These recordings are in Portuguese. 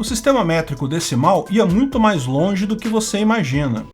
O sistema métrico decimal ia muito mais longe do que você imagina.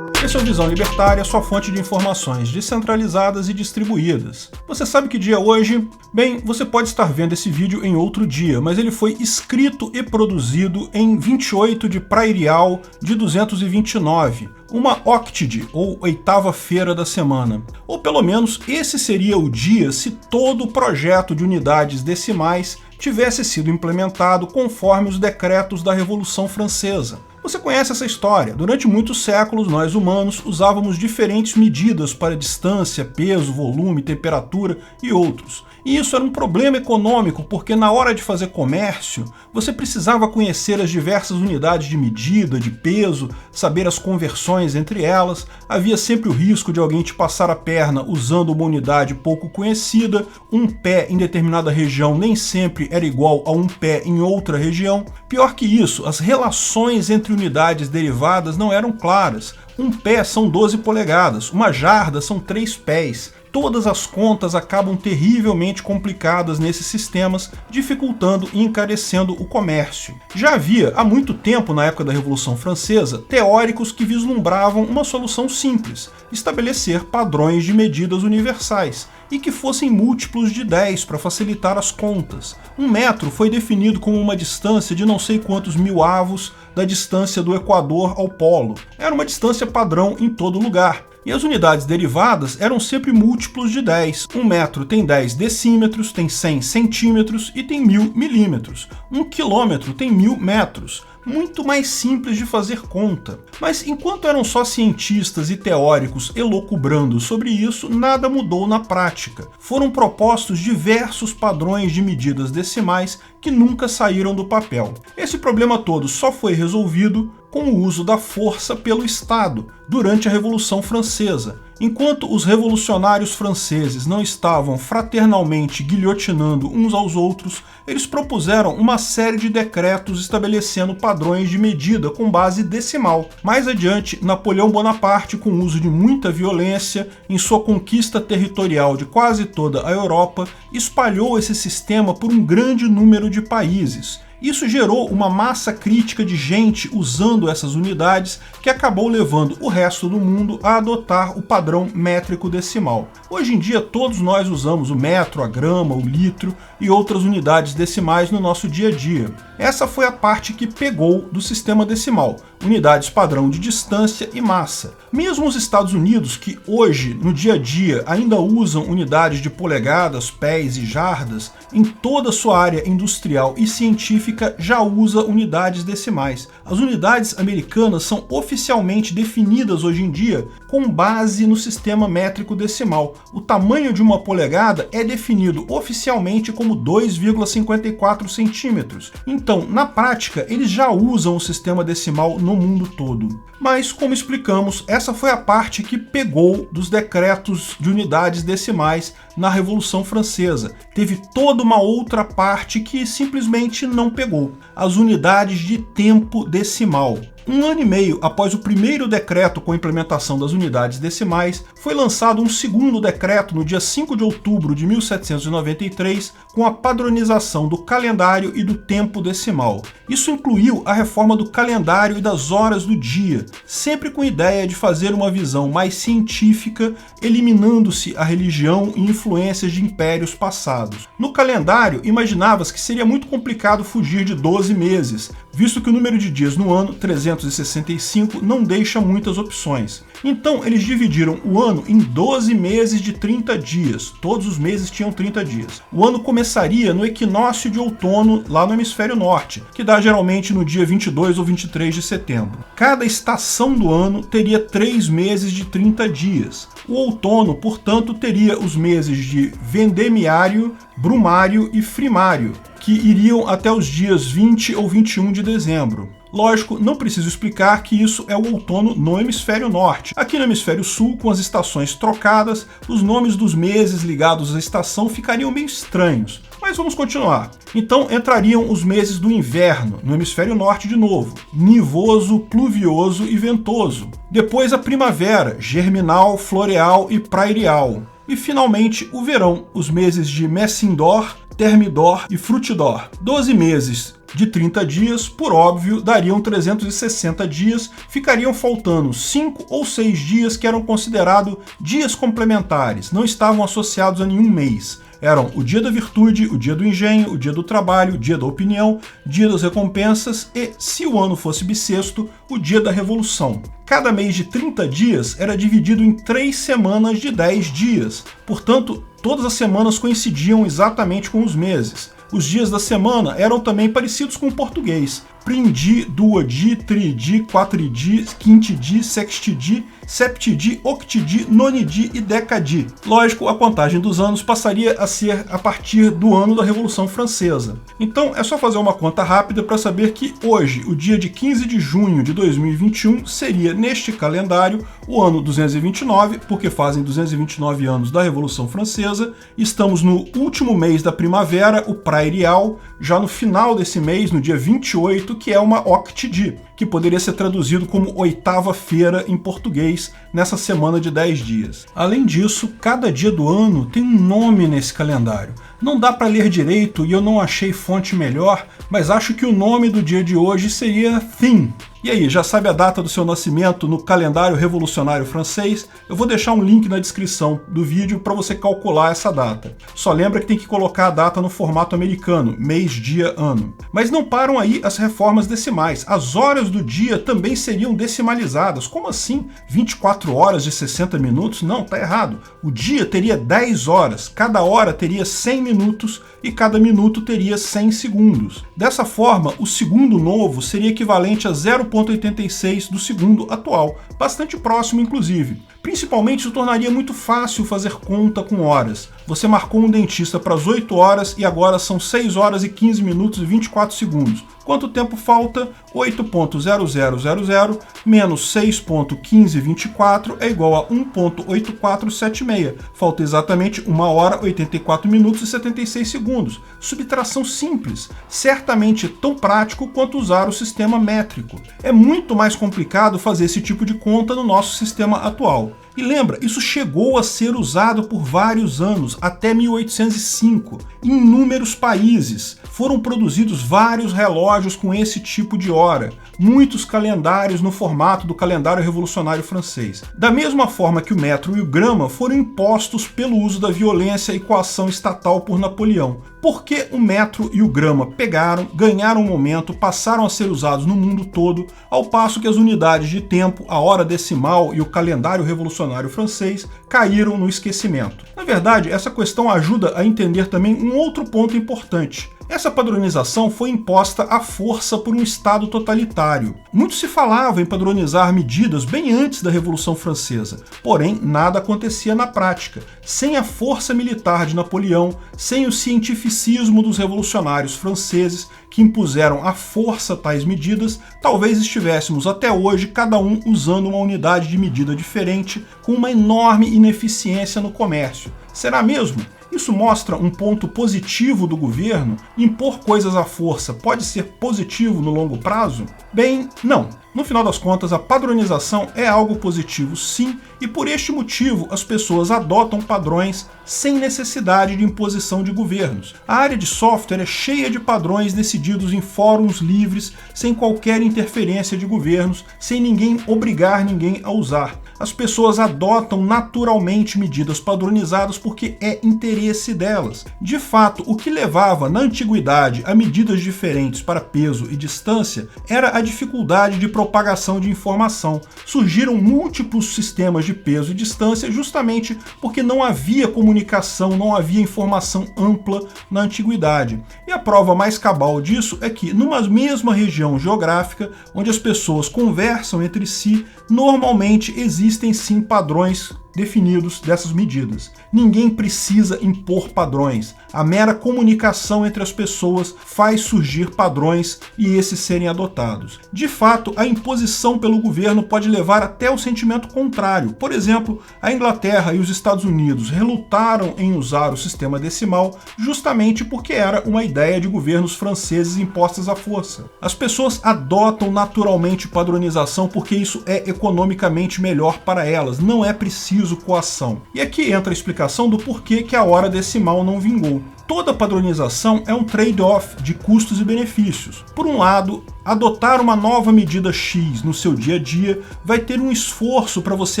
Esse é o Visão Libertária, sua fonte de informações descentralizadas e distribuídas. Você sabe que dia é hoje? Bem, você pode estar vendo esse vídeo em outro dia, mas ele foi escrito e produzido em 28 de Prairial de 229, uma óctide, ou oitava feira da semana. Ou pelo menos esse seria o dia se todo o projeto de unidades decimais tivesse sido implementado conforme os decretos da Revolução Francesa. Você conhece essa história. Durante muitos séculos, nós humanos usávamos diferentes medidas para distância, peso, volume, temperatura e outros. E isso era um problema econômico, porque na hora de fazer comércio, você precisava conhecer as diversas unidades de medida, de peso, saber as conversões entre elas, havia sempre o risco de alguém te passar a perna usando uma unidade pouco conhecida, um pé em determinada região nem sempre era igual a um pé em outra região. Pior que isso, as relações entre unidades derivadas não eram claras. Um pé são 12 polegadas, uma jarda são 3 pés. Todas as contas acabam terrivelmente complicadas nesses sistemas, dificultando e encarecendo o comércio. Já havia, há muito tempo, na época da Revolução Francesa, teóricos que vislumbravam uma solução simples: estabelecer padrões de medidas universais, e que fossem múltiplos de 10 para facilitar as contas. Um metro foi definido como uma distância de não sei quantos mil avos da distância do Equador ao Polo. Era uma distância padrão em todo lugar. E as unidades derivadas eram sempre múltiplos de 10. Um metro tem 10 decímetros, tem 100 centímetros e tem 1000 milímetros. Um quilômetro tem 1000 metros. Muito mais simples de fazer conta. Mas enquanto eram só cientistas e teóricos elucubrando sobre isso, nada mudou na prática. Foram propostos diversos padrões de medidas decimais que nunca saíram do papel. Esse problema todo só foi resolvido com o uso da força pelo Estado durante a Revolução Francesa. Enquanto os revolucionários franceses não estavam fraternalmente guilhotinando uns aos outros, eles propuseram uma série de decretos estabelecendo padrões de medida com base decimal. Mais adiante, Napoleão Bonaparte, com o uso de muita violência em sua conquista territorial de quase toda a Europa, espalhou esse sistema por um grande número de países. Isso gerou uma massa crítica de gente usando essas unidades que acabou levando o resto do mundo a adotar o padrão métrico decimal. Hoje em dia todos nós usamos o metro, a grama, o litro e outras unidades decimais no nosso dia a dia. Essa foi a parte que pegou do sistema decimal, unidades padrão de distância e massa. Mesmo os Estados Unidos, que hoje, no dia a dia, ainda usam unidades de polegadas, pés e jardas, em toda a sua área industrial e científica já usa unidades decimais. As unidades americanas são oficialmente definidas hoje em dia com base no sistema métrico decimal. O tamanho de uma polegada é definido oficialmente como 2,54 centímetros. Então, na prática, eles já usam o sistema decimal no mundo todo. Mas, como explicamos, essa foi a parte que pegou dos decretos de unidades decimais na Revolução Francesa. Teve toda uma outra parte que simplesmente não pegou: as unidades de tempo decimal. Um ano e meio após o primeiro decreto com a implementação das unidades decimais, foi lançado um segundo decreto no dia 5 de outubro de 1793, com a padronização do calendário e do tempo decimal. Isso incluiu a reforma do calendário e das horas do dia, sempre com a ideia de fazer uma visão mais científica, eliminando-se a religião e influências de impérios passados. No calendário, imaginava-se que seria muito complicado fugir de 12 meses, visto que o número de dias no ano, 365, não deixa muitas opções. Então eles dividiram o ano em 12 meses de 30 dias, todos os meses tinham 30 dias. O ano começaria no equinócio de outono lá no hemisfério norte, que dá geralmente no dia 22 ou 23 de setembro. Cada estação do ano teria 3 meses de 30 dias. O outono, portanto, teria os meses de vendemiário, brumário e frimário, que iriam até os dias 20 ou 21 de dezembro. Lógico, não preciso explicar que isso é o outono no hemisfério norte. Aqui no hemisfério sul, com as estações trocadas, os nomes dos meses ligados à estação ficariam meio estranhos. Mas vamos continuar. Então entrariam os meses do inverno, no hemisfério norte de novo, nivoso, pluvioso e ventoso. Depois a primavera, germinal, floreal e prairial. E finalmente o verão, os meses de Messindor, Thermidor e Frutidor. 12 meses de 30 dias, por óbvio, dariam 360 dias, ficariam faltando 5 ou 6 dias que eram considerados dias complementares, não estavam associados a nenhum mês. Eram o dia da virtude, o dia do engenho, o dia do trabalho, o dia da opinião, dia das recompensas e, se o ano fosse bissexto, o dia da revolução. Cada mês de 30 dias era dividido em 3 semanas de 10 dias, portanto, todas as semanas coincidiam exatamente com os meses. Os dias da semana eram também parecidos com o português. Prindi, duodi, tridi, quatridi, quintidi, sextidi, septidi, octidi, nonidi e decadi. Lógico, a contagem dos anos passaria a ser a partir do ano da Revolução Francesa. Então é só fazer uma conta rápida para saber que hoje, o dia de 15 de junho de 2021, seria neste calendário o ano 229, porque fazem 229 anos da Revolução Francesa. Estamos no último mês da primavera, o prairial, já no final desse mês, no dia 28, que é uma octidi, que poderia ser traduzido como oitava-feira em português, nessa semana de 10 dias. Além disso, cada dia do ano tem um nome nesse calendário. Não dá para ler direito e eu não achei fonte melhor, mas acho que o nome do dia de hoje seria Thing. E aí, já sabe a data do seu nascimento no calendário revolucionário francês? Eu vou deixar um link na descrição do vídeo para você calcular essa data. Só lembra que tem que colocar a data no formato americano, mês, dia, ano. Mas não param aí as reformas decimais. As horas do dia também seriam decimalizadas. Como assim? 24 horas de 60 minutos? Não, tá errado. O dia teria 10 horas, cada hora teria 100 minutos e cada minuto teria 100 segundos. Dessa forma, o segundo novo seria equivalente a 0,86 do segundo atual, bastante próximo inclusive. Principalmente isso tornaria muito fácil fazer conta com horas. Você marcou um dentista para as 8 horas e agora são 6 horas e 15 minutos e 24 segundos. Quanto tempo falta? 8.0000 menos 6.1524 é igual a 1.8476. Falta exatamente 1 hora, 84 minutos e 76 segundos. Subtração simples, certamente tão prático quanto usar o sistema métrico. É muito mais complicado fazer esse tipo de conta no nosso sistema atual. E lembra, isso chegou a ser usado por vários anos, até 1805. Em inúmeros países foram produzidos vários relógios com esse tipo de hora, muitos calendários no formato do calendário revolucionário francês. Da mesma forma que o metro e o grama foram impostos pelo uso da violência e coação estatal por Napoleão. Porque o metro e o grama pegaram, ganharam momento, passaram a ser usados no mundo todo, ao passo que as unidades de tempo, a hora decimal e o calendário revolucionário francês caíram no esquecimento. Na verdade, essa questão ajuda a entender também um outro ponto importante. Essa padronização foi imposta à força por um Estado totalitário. Muito se falava em padronizar medidas bem antes da Revolução Francesa, porém nada acontecia na prática. Sem a força militar de Napoleão, sem o cientificismo dos revolucionários franceses que impuseram à força tais medidas, talvez estivéssemos até hoje cada um usando uma unidade de medida diferente, com uma enorme ineficiência no comércio. Será mesmo? Isso mostra um ponto positivo do governo? Impor coisas à força pode ser positivo no longo prazo? Bem, não. No final das contas, a padronização é algo positivo sim, e por este motivo as pessoas adotam padrões sem necessidade de imposição de governos. A área de software é cheia de padrões decididos em fóruns livres, sem qualquer interferência de governos, sem ninguém obrigar ninguém a usar. As pessoas adotam naturalmente medidas padronizadas porque é interesse delas. De fato, o que levava na antiguidade a medidas diferentes para peso e distância era a dificuldade de propagação de informação. Surgiram múltiplos sistemas de peso e distância justamente porque não havia comunicação, não havia informação ampla na antiguidade. E a prova mais cabal disso é que, numa mesma região geográfica, onde as pessoas conversam entre si, normalmente existem sim padrões definidos dessas medidas. Ninguém precisa impor padrões. A mera comunicação entre as pessoas faz surgir padrões e esses serem adotados. De fato, a imposição pelo governo pode levar até o sentimento contrário. Por exemplo, a Inglaterra e os Estados Unidos relutaram em usar o sistema decimal justamente porque era uma ideia de governos franceses impostas à força. As pessoas adotam naturalmente padronização porque isso é economicamente melhor para elas. Não é preciso preciso coação. E aqui entra a explicação do porquê que a hora decimal não vingou. Toda padronização é um trade-off de custos e benefícios. Por um lado, adotar uma nova medida X no seu dia a dia vai ter um esforço para você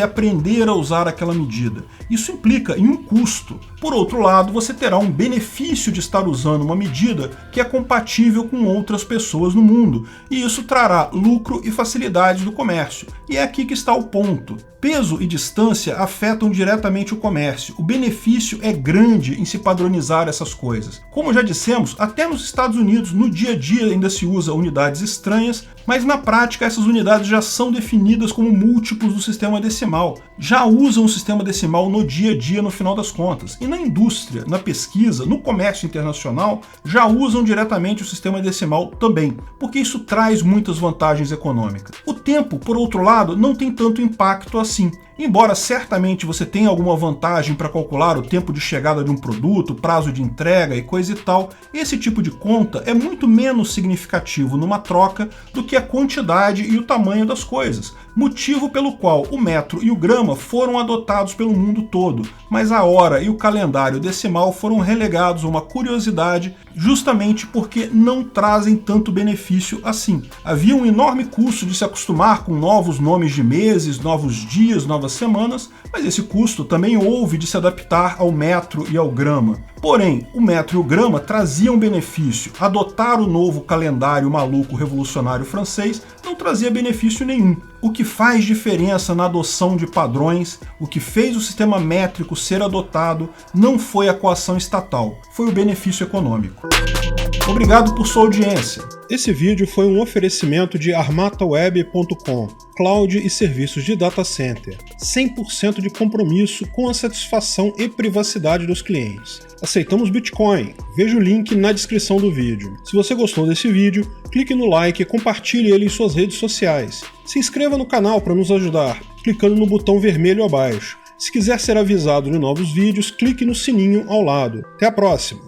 aprender a usar aquela medida. Isso implica em um custo. Por outro lado, você terá um benefício de estar usando uma medida que é compatível com outras pessoas no mundo, e isso trará lucro e facilidade do comércio. E é aqui que está o ponto. Peso e distância afetam diretamente o comércio. O benefício é grande em se padronizar essas coisas. Como já dissemos, até nos Estados Unidos, no dia a dia ainda se usa unidades estranhas, mas na prática essas unidades já são definidas como múltiplos do sistema decimal. Já usam o sistema decimal no dia a dia no final das contas. E na indústria, na pesquisa, no comércio internacional, já usam diretamente o sistema decimal também, porque isso traz muitas vantagens econômicas. O tempo, por outro lado, não tem tanto impacto assim. Embora certamente você tenha alguma vantagem para calcular o tempo de chegada de um produto, prazo de entrega e coisa e tal, esse tipo de conta é muito menos significativo numa troca do que a quantidade e o tamanho das coisas, motivo pelo qual o metro e o grama foram adotados pelo mundo todo, mas a hora e o calendário decimal foram relegados a uma curiosidade justamente porque não trazem tanto benefício assim. Havia um enorme custo de se acostumar com novos nomes de meses, novos dias, novas semanas, mas esse custo também houve de se adaptar ao metro e ao grama. Porém, o metro e o grama traziam benefício. Adotar o novo calendário maluco revolucionário francês não trazia benefício nenhum. O que faz diferença na adoção de padrões, o que fez o sistema métrico ser adotado, não foi a coação estatal, foi o benefício econômico. Obrigado por sua audiência. Esse vídeo foi um oferecimento de armataweb.com, cloud e serviços de data center, 100% de compromisso com a satisfação e privacidade dos clientes. Aceitamos Bitcoin, veja o link na descrição do vídeo. Se você gostou desse vídeo, clique no like e compartilhe ele em suas redes sociais. Se inscreva no canal para nos ajudar, clicando no botão vermelho abaixo. Se quiser ser avisado de novos vídeos, clique no sininho ao lado. Até a próxima!